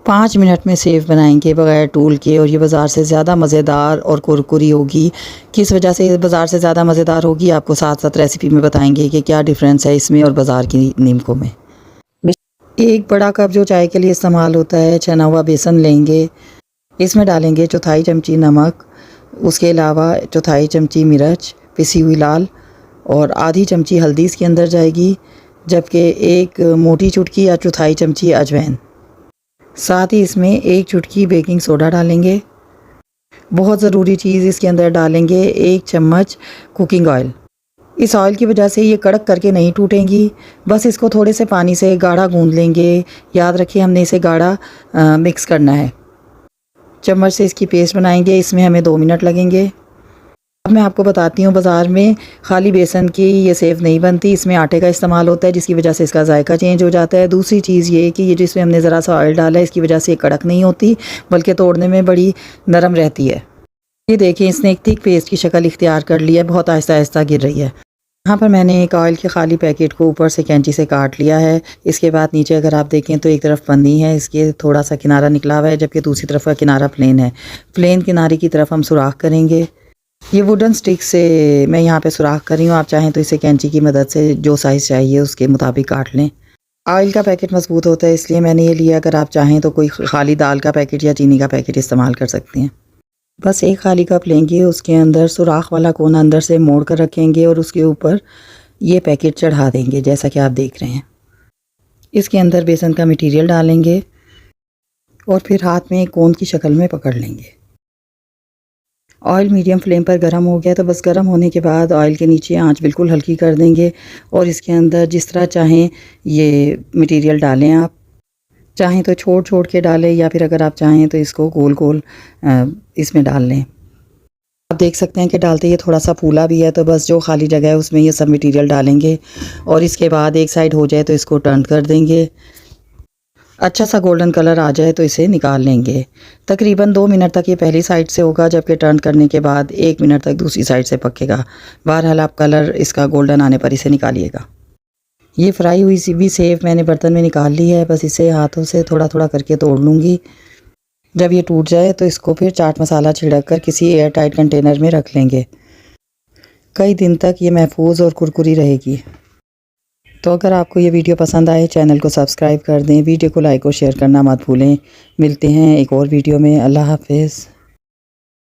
5 minute में save बनाएंगे बगैर टूल के, और ये बाज़ार से ज़्यादा मज़ेदार और कुरकुरी होगी। किस वजह से बाज़ार से ज़्यादा मज़ेदार होगी आपको साथ साथ रेसिपी में बताएंगे कि क्या डिफरेंस है इसमें और बाज़ार की नीमकों में। एक बड़ा कप जो चाय के लिए इस्तेमाल होता है छना हुआ बेसन लेंगे, इसमें डालेंगे 1/4 चमची नमक, उसके अलावा 1/4 चमची मिर्च पिसी हुई लाल, और आधी चमची हल्दी इसके अंदर जाएगी, जबकि एक मोटी चुटकी या 1/4 चमची अजवाइन। साथ ही इसमें 1 चुटकी बेकिंग सोडा डालेंगे। बहुत ज़रूरी चीज़ इसके अंदर डालेंगे 1 चम्मच कुकिंग ऑयल। इस ऑयल की वजह से ये कड़क करके नहीं टूटेंगी। बस इसको थोड़े से पानी से गाढ़ा गूंद लेंगे। याद रखिए हमने इसे गाढ़ा मिक्स करना है। चम्मच से इसकी पेस्ट बनाएंगे, इसमें हमें 2 मिनट लगेंगे। अब मैं आपको बताती हूँ, बाज़ार में खाली बेसन की ये सेव नहीं बनती, इसमें आटे का इस्तेमाल होता है जिसकी वजह से इसका जायका चेंज हो जाता है। दूसरी चीज़ ये कि ये जिसमें हमने ज़रा सा ऑयल डाला है इसकी वजह से ये कड़क नहीं होती, बल्कि तोड़ने में बड़ी नरम रहती है। ये देखिए इसने एक थिक पेस्ट की शक्ल इख्तियार कर लिया है, बहुत आहिस्ता आहिस्ता गिर रही है। यहाँ पर मैंने एक ऑयल के खाली पैकेट को ऊपर से कैंची से काट लिया है। इसके बाद नीचे अगर आप देखें तो एक तरफ पन्नी है, इसके थोड़ा सा किनारा निकला हुआ है, जबकि दूसरी तरफ का किनारा प्लेन है। प्लेन किनारे की तरफ हम सुराख करेंगे। ये वुडन स्टिक से मैं यहाँ पे सुराख कर रही हूँ, आप चाहें तो इसे कैंची की मदद से जो साइज़ चाहिए उसके मुताबिक काट लें। ऑयल का पैकेट मजबूत होता है इसलिए मैंने ये लिया। अगर आप चाहें तो कोई खाली दाल का पैकेट या चीनी का पैकेट इस्तेमाल कर सकते हैं। बस एक खाली कप लेंगे, उसके अंदर सुराख वाला कोना अंदर से मोड़ कर रखेंगे और उसके ऊपर ये पैकेट चढ़ा देंगे जैसा कि आप देख रहे हैं। इसके अंदर बेसन का मटेरियल डालेंगे और फिर हाथ में एक कोन की शक्ल में पकड़ लेंगे। ऑयल मीडियम फ्लेम पर गर्म हो गया तो बस गर्म होने के बाद ऑयल के नीचे आंच बिल्कुल हल्की कर देंगे और इसके अंदर जिस तरह चाहें ये मटेरियल डालें। आप चाहें तो छोड़ छोड़ के डालें या फिर अगर आप चाहें तो इसको गोल गोल इसमें डाल लें। आप देख सकते हैं कि डालते ये थोड़ा सा फूला भी है, तो बस जो खाली जगह है उसमें ये सब मटेरियल डालेंगे और इसके बाद एक साइड हो जाए तो इसको टर्न कर देंगे। अच्छा सा गोल्डन कलर आ जाए तो इसे निकाल लेंगे। तकरीबन 2 मिनट तक ये पहली साइड से होगा, जबकि टर्न करने के बाद 1 मिनट तक दूसरी साइड से पकेगा। बहरहाल आप कलर इसका गोल्डन आने पर इसे निकालिएगा। ये फ्राई हुई सी भी सेव मैंने बर्तन में निकाल ली है। बस इसे हाथों से थोड़ा थोड़ा करके तोड़ लूँगी। जब ये टूट जाए तो इसको फिर चाट मसाला छिड़क कर किसी एयर टाइट कंटेनर में रख लेंगे। कई दिन तक ये महफूज और कुरकुरी रहेगी। तो अगर आपको ये वीडियो पसंद आए चैनल को सब्सक्राइब कर दें, वीडियो को लाइक और शेयर करना मत भूलें। मिलते हैं एक और वीडियो में। अल्लाह हाफिज़।